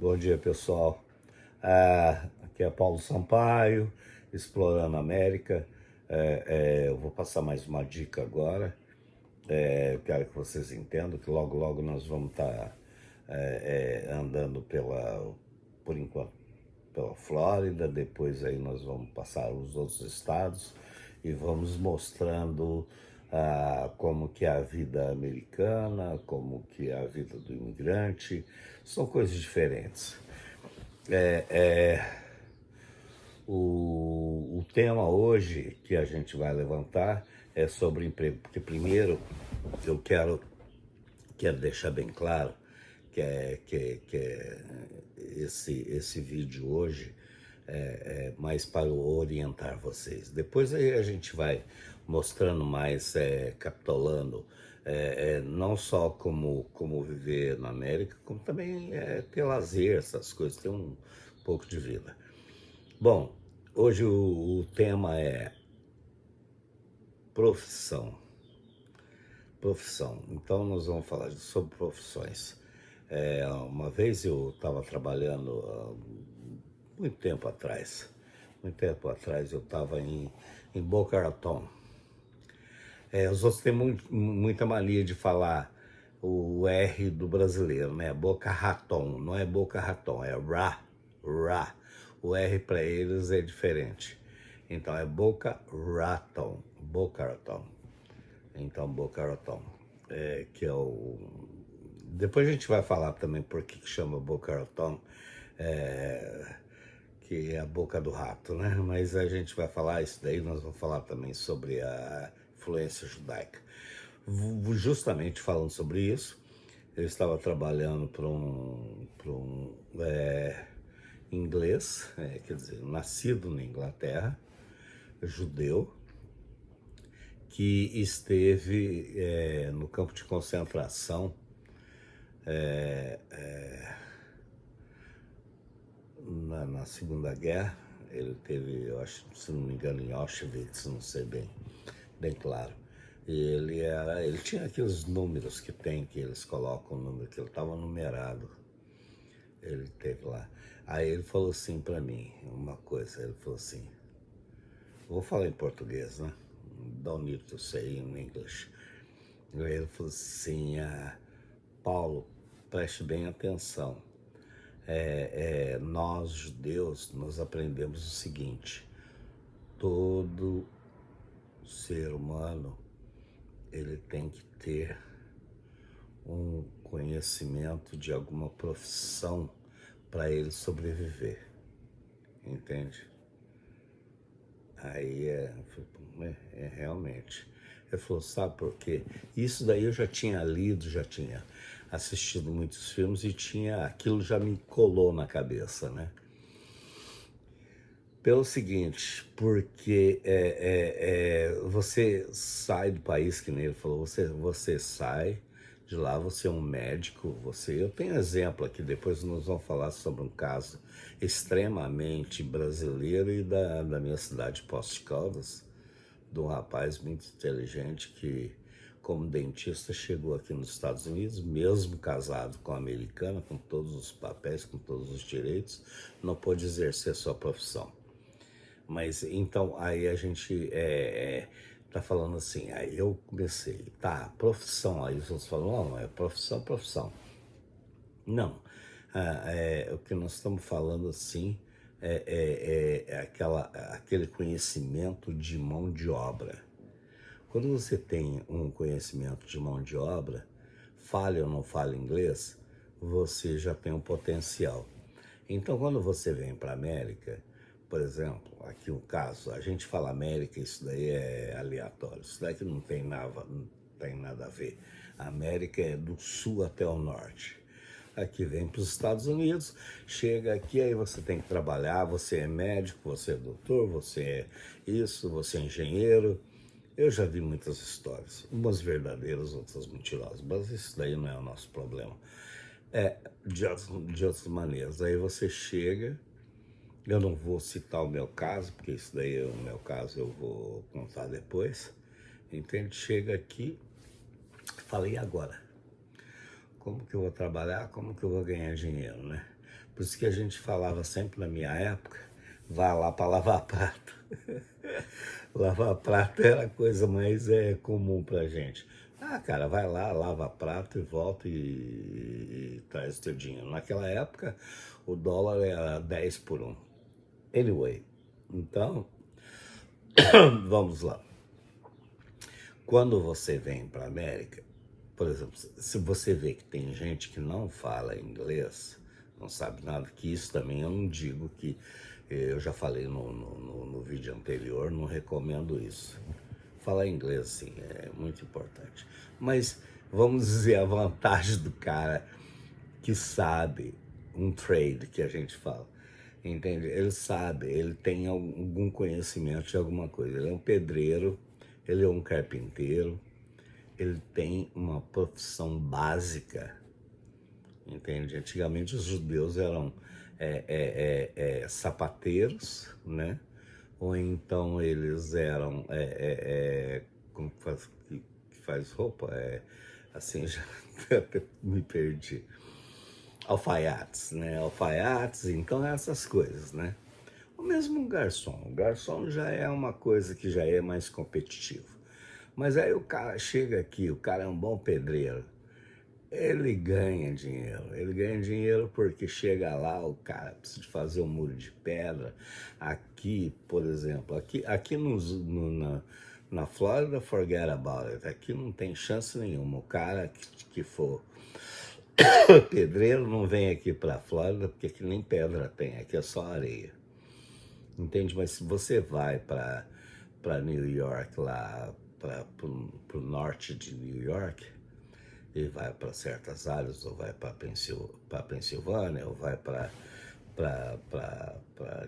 Bom dia, pessoal. Aqui é Paulo Sampaio, Explorando a América. Eu vou passar mais uma dica agora. Eu quero que vocês entendam que logo, logo nós vamos estar andando por enquanto, pela Flórida. Depois aí nós vamos passar os outros estados e vamos mostrando como que é a vida americana, como que é a vida do imigrante. São coisas diferentes. O tema hoje que a gente vai levantar é sobre emprego, porque primeiro eu quero deixar bem claro que esse vídeo hoje é mais para orientar vocês. Depois aí a gente vai mostrando mais, capitulando, não só como viver na América, como também ter lazer, essas coisas, ter um pouco de vida. Bom, hoje o tema é profissão. Profissão. Então nós vamos falar sobre profissões. Uma vez eu estava trabalhando, muito tempo atrás eu estava em Boca Raton. Os outros têm muita mania de falar o R do brasileiro, né? Boca Raton, não é Boca Raton, é Ra. O R para eles é diferente. Então é Boca Raton. Então Boca Raton, que é o... Depois a gente vai falar também por que chama Boca Raton, que é a boca do rato, né? Mas a gente vai falar isso daí, nós vamos falar também sobre a influência judaica. Justamente falando sobre isso, eu estava trabalhando para um inglês, quer dizer, nascido na Inglaterra, judeu, que esteve no campo de concentração na Segunda Guerra. Ele teve, eu acho, se não me engano, em Auschwitz, não sei bem claro. E ele tinha aqueles números que eles colocam o número, que ele estava numerado. Ele teve lá. Aí ele falou assim para mim, uma coisa, ele falou assim, vou falar em português, né? Don't need to say in English. Ele falou assim, Paulo, preste bem atenção. Nós, judeus, nós aprendemos o seguinte: todo ser humano, ele tem que ter um conhecimento de alguma profissão para ele sobreviver, entende? Aí realmente. Ele falou, sabe por quê? Isso daí eu já tinha lido, já tinha assistido muitos filmes e aquilo já me colou na cabeça, né? Pelo seguinte, porque você sai do país, que nem ele falou, você sai de lá, você é um médico, eu tenho exemplo aqui, depois nós vamos falar sobre um caso extremamente brasileiro e da minha cidade, Poços de Caldas, de um rapaz muito inteligente que, como dentista, chegou aqui nos Estados Unidos, mesmo casado com a americana, com todos os papéis, com todos os direitos, não pôde exercer sua profissão. Mas então aí a gente tá falando assim, aí eu comecei, profissão, aí os outros falam, não, é profissão. Não, o que nós estamos falando assim aquele conhecimento de mão de obra. Quando você tem um conhecimento de mão de obra, fale ou não fale inglês, você já tem um potencial. Então, quando você vem para a América, por exemplo, aqui um caso, a gente fala América, isso daí é aleatório, isso daqui não tem nada a ver. A América é do sul até o norte. Aqui vem para os Estados Unidos, chega aqui, aí você tem que trabalhar, você é médico, você é doutor, você é isso, você é engenheiro. Eu já vi muitas histórias, umas verdadeiras, outras mentirosas, mas isso daí não é o nosso problema. De outras maneiras, aí você chega, eu não vou citar o meu caso, porque isso daí, o meu caso, eu vou contar depois, entende? Chega aqui, falei agora. como que eu vou trabalhar, como que eu vou ganhar dinheiro, né? Por isso que a gente falava sempre na minha época, vá lá para lavar prato. Lavar prato era a coisa mais comum pra gente. Ah, cara, vai lá, lava prato e volta e traz o teu dinheiro. Naquela época, o dólar era 10 por 1. Anyway, então, vamos lá. Quando você vem para a América, por exemplo, se você vê que tem gente que não fala inglês, não sabe nada, que isso também eu não digo que, eu já falei no vídeo anterior, não recomendo isso. Falar inglês, sim, é muito importante. Mas vamos dizer a vantagem do cara que sabe um trade que a gente fala, entende? Ele sabe, ele tem algum conhecimento de alguma coisa. Ele é um pedreiro, ele é um carpinteiro, ele tem uma profissão básica, entende? Antigamente os judeus eram sapateiros, né? Ou então eles eram, como que faz roupa? Assim, já até me perdi. Alfaiates, né? Alfaiates, então essas coisas, né? O mesmo um garçom. O garçom já é uma coisa que já é mais competitivo. Mas aí o cara chega aqui, o cara é um bom pedreiro. Ele ganha dinheiro. Ele ganha dinheiro porque chega lá, o cara precisa fazer um muro de pedra. Aqui, por exemplo, aqui na Flórida, forget about it. Aqui não tem chance nenhuma. O cara que for pedreiro não vem aqui para a Flórida, porque aqui nem pedra tem, aqui é só areia. Entende? Mas se você vai para New York, lá para o norte de New York, e vai para certas áreas, ou vai para Pensilvânia, ou vai para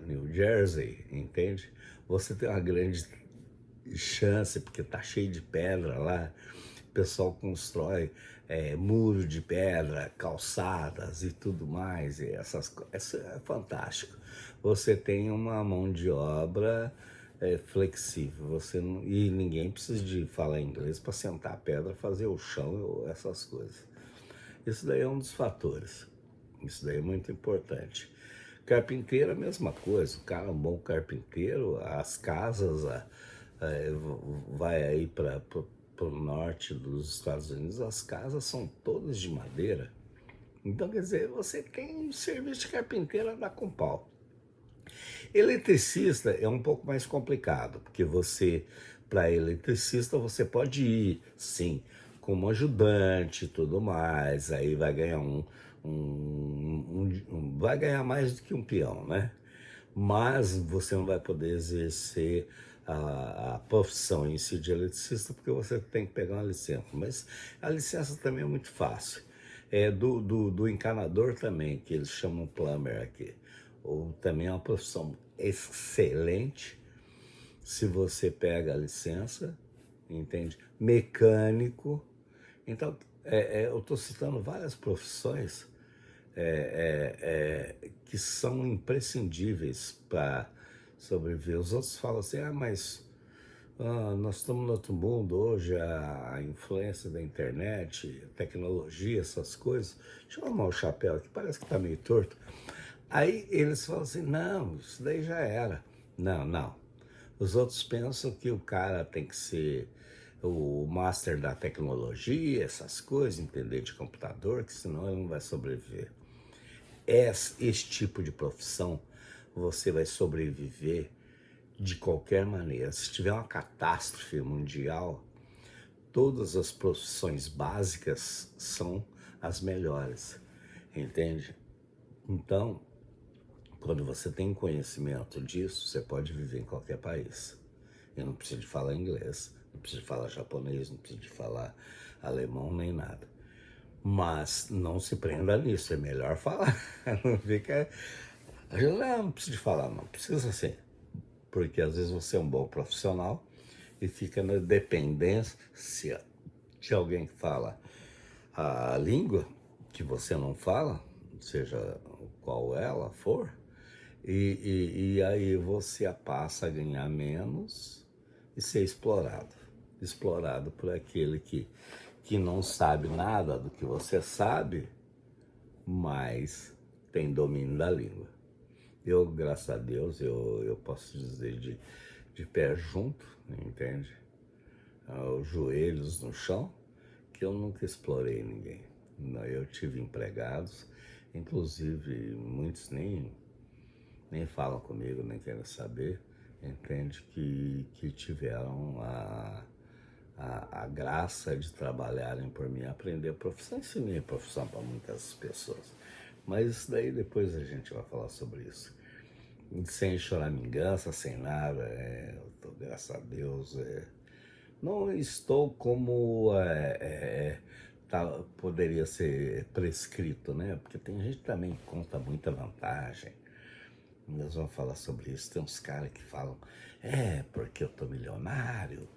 New Jersey, entende? Você tem uma grande chance, porque tá cheio de pedra lá, o pessoal constrói muro de pedra, calçadas e tudo mais, e isso é fantástico. Você tem uma mão de obra flexível, e ninguém precisa de falar inglês para sentar a pedra, fazer o chão, essas coisas. Isso daí é um dos fatores, isso daí é muito importante. Carpinteiro é a mesma coisa, o cara é um bom carpinteiro, as casas, vai aí para o norte dos Estados Unidos, as casas são todas de madeira. Então, quer dizer, você tem serviço de carpinteiro a dar com pau. Eletricista é um pouco mais complicado, porque para eletricista, você pode ir, sim, como ajudante e tudo mais, aí vai ganhar vai ganhar mais do que um peão, né? Mas você não vai poder exercer a profissão em si de eletricista, porque você tem que pegar uma licença. Mas a licença também é muito fácil. Do encanador também, que eles chamam plumber aqui. Ou também é uma profissão excelente, se você pega a licença, entende? Mecânico. Então, eu estou citando várias profissões que são imprescindíveis para sobreviver. Os outros falam assim, mas nós estamos no outro mundo hoje, a influência da internet, tecnologia, essas coisas. Deixa eu arrumar o chapéu aqui, parece que está meio torto. Aí eles falam assim, não, isso daí já era. Não. Os outros pensam que o cara tem que ser o master da tecnologia, essas coisas, entender de computador, que senão ele não vai sobreviver. Esse tipo de profissão, você vai sobreviver de qualquer maneira. Se tiver uma catástrofe mundial, todas as profissões básicas são as melhores, entende? Então, quando você tem conhecimento disso, você pode viver em qualquer país. E não precisa de falar inglês, não precisa de falar japonês, não precisa de falar alemão, nem nada. Mas não se prenda nisso, é melhor falar. Não fica... Não precisa de falar, não precisa sim. Porque às vezes você é um bom profissional e fica na dependência de alguém que fala a língua que você não fala, seja qual ela for, e aí você passa a ganhar menos e ser explorado por aquele que que não sabe nada do que você sabe, mas tem domínio da língua. Eu, graças a Deus, eu posso dizer de pé junto, entende? Os joelhos no chão, que eu nunca explorei ninguém. Eu tive empregados, inclusive muitos nem falam comigo, nem querem saber, entende? Que tiveram a graça de trabalharem por mim, aprender a profissão. Ensinei a profissão para muitas pessoas. Mas isso daí depois a gente vai falar sobre isso. Sem choramingança, sem nada, graças a Deus, não estou como poderia ser prescrito, né? Porque tem gente também que conta muita vantagem. Nós vamos falar sobre isso. Tem uns caras que falam, porque eu tô milionário,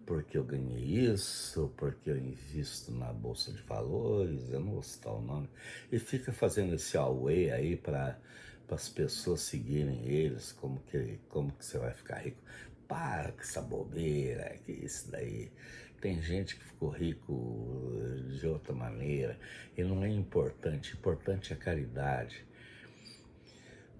porque eu ganhei isso, porque eu invisto na Bolsa de Valores, eu não vou citar o nome, e fica fazendo esse away aí para as pessoas seguirem eles, como que você vai ficar rico. Para com essa bobeira, que isso daí. Tem gente que ficou rico de outra maneira, e não é importante, importante é a caridade.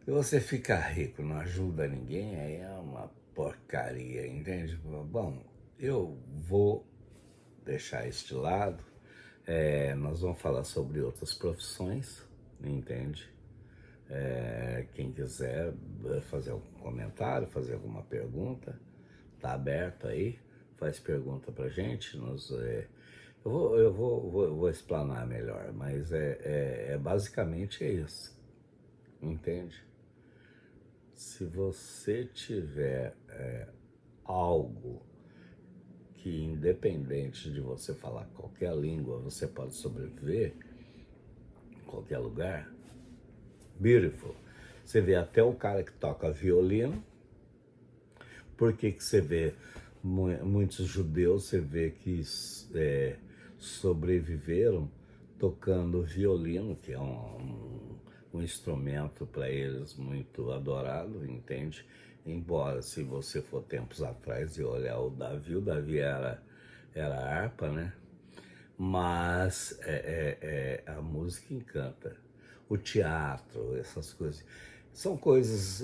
Se você ficar rico não ajuda ninguém, aí é uma porcaria, entende? Bom, eu vou deixar isso de lado, nós vamos falar sobre outras profissões, entende? Quem quiser fazer algum comentário, fazer alguma pergunta, tá aberto aí, faz pergunta pra gente, eu vou explanar melhor, mas basicamente é isso, entende? Se você tiver algo que, independente de você falar qualquer língua, você pode sobreviver em qualquer lugar, beautiful. Você vê até o cara que toca violino. Por que você vê muitos judeus, você vê que sobreviveram tocando violino, que é um instrumento para eles muito adorado, entende? Embora, se você for tempos atrás e olhar o Davi era harpa, né? Mas a música encanta. O teatro, essas coisas, são coisas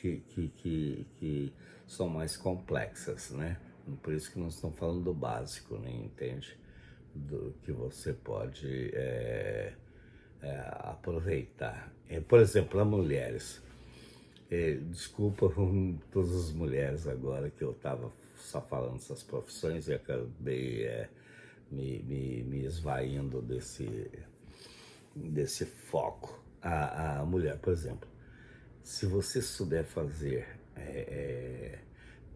que são mais complexas, né? Por isso que nós estamos falando do básico, né? Entende? Do que você pode aproveitar. Por exemplo, as mulheres. Desculpa todas as mulheres agora que eu estava só falando essas profissões e acabei me esvaindo desse foco. A mulher, por exemplo, se você souber fazer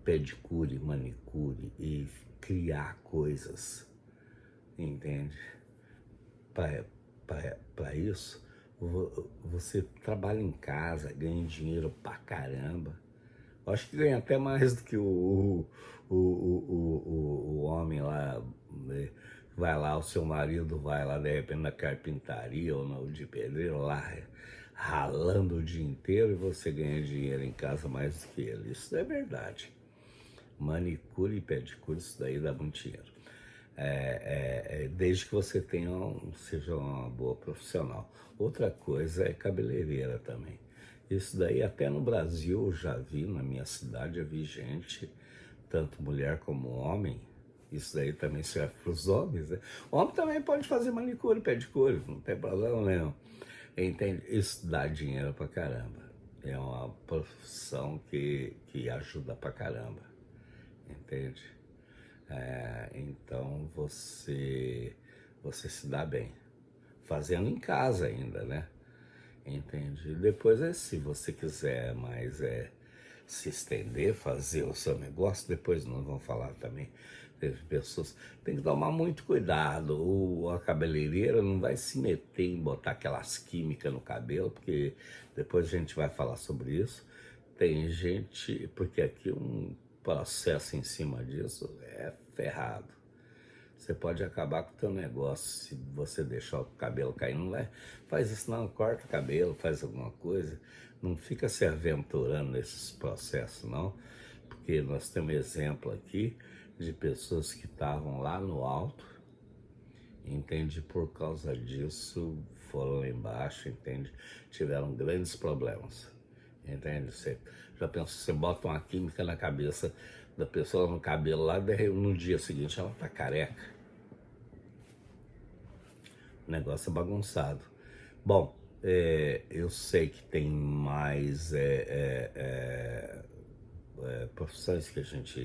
pedicure, manicure e criar coisas, entende? Para isso, você trabalha em casa, ganha dinheiro pra caramba. Eu acho que ganha até mais do que o homem lá, né? Vai lá, o seu marido vai lá, de repente, na carpintaria ou no de pedreiro, lá ralando o dia inteiro, e você ganha dinheiro em casa mais do que ele. Isso é verdade. Manicure e pedicure, isso daí dá muito dinheiro. Desde que você seja uma boa profissional. Outra coisa é cabeleireira também. Isso daí até no Brasil eu já vi, na minha cidade eu vi gente, tanto mulher como homem. Isso daí também serve para os homens, né? O homem também pode fazer manicure e pedicure, não tem problema nenhum. Entende? Isso dá dinheiro pra caramba. É uma profissão que ajuda pra caramba. Entende? Então você se dá bem. Fazendo em casa ainda, né? Entende? E depois se você quiser mais se estender, fazer o seu negócio, depois nós vamos falar também. Teve pessoas, tem que tomar muito cuidado. A cabeleireira não vai se meter em botar aquelas químicas no cabelo, porque depois a gente vai falar sobre isso. Tem gente, porque aqui um processo em cima disso é ferrado. Você pode acabar com o teu negócio se você deixar o cabelo cair. Não vai, faz isso não, corta o cabelo, faz alguma coisa. Não fica se aventurando nesses processos não, porque nós temos exemplo aqui de pessoas que estavam lá no alto, entende? Por causa disso, foram lá embaixo, entende? Tiveram grandes problemas, entende? Você já pensou, você bota uma química na cabeça da pessoa, no cabelo lá, no dia seguinte ela tá careca. O negócio é bagunçado. Bom, eu sei que tem mais profissões que a gente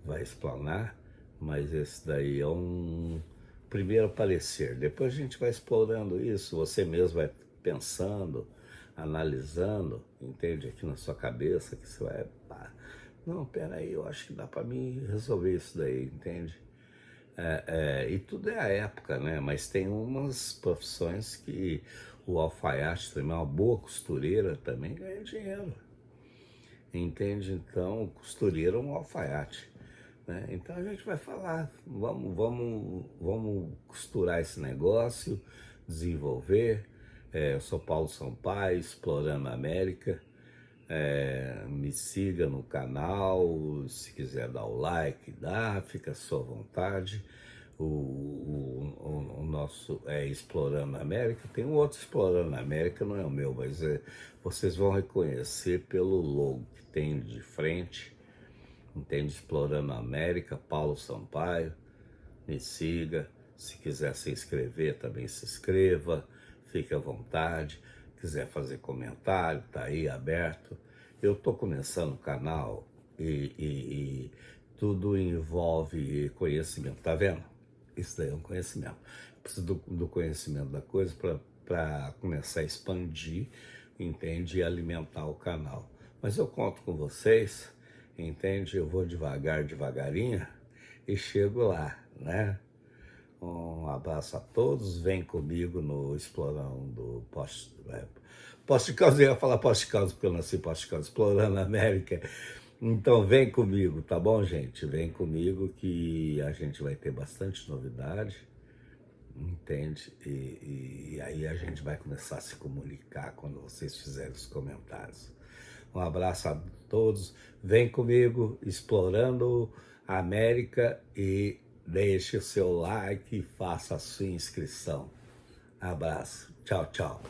vai explanar, mas esse daí é um primeiro parecer. Depois a gente vai explorando isso, você mesmo vai pensando, analisando, entende? Aqui na sua cabeça, que você vai, pá, não, peraí, eu acho que dá para mim resolver isso daí, entende? E tudo é a época, né? Mas tem umas profissões que o alfaiate também, uma boa costureira também ganha dinheiro, entende? Então, costureira é um alfaiate, né? Então a gente vai falar, vamos costurar esse negócio, desenvolver. Eu sou Paulo Sampaio, Explorando a América. Me siga no canal, se quiser dar o like, dá, fica à sua vontade. O nosso é Explorando a América. Tem um outro Explorando a América, não é o meu, mas vocês vão reconhecer pelo logo que tem de frente, entende? Explorando a América, Paulo Sampaio. Me siga, se quiser se inscrever também se inscreva, fique à vontade. Quiser fazer comentário, tá aí aberto. Eu tô começando o canal e tudo envolve conhecimento, tá vendo? Isso daí é um conhecimento. Eu preciso do conhecimento da coisa para começar a expandir, entende? E alimentar o canal. Mas eu conto com vocês, entende? Eu vou devagarinho e chego lá, né? Um abraço a todos, vem comigo no Explorão do Poste de Caldas. Eu ia falar Poste de Caldas porque eu nasci Poste de Caldas, Explorando a América. Então vem comigo, tá bom, gente? Vem comigo que a gente vai ter bastante novidade, entende? E aí a gente vai começar a se comunicar quando vocês fizerem os comentários. Um abraço a todos, vem comigo, Explorando a América, e deixe o seu like e faça a sua inscrição. Abraço, tchau, tchau.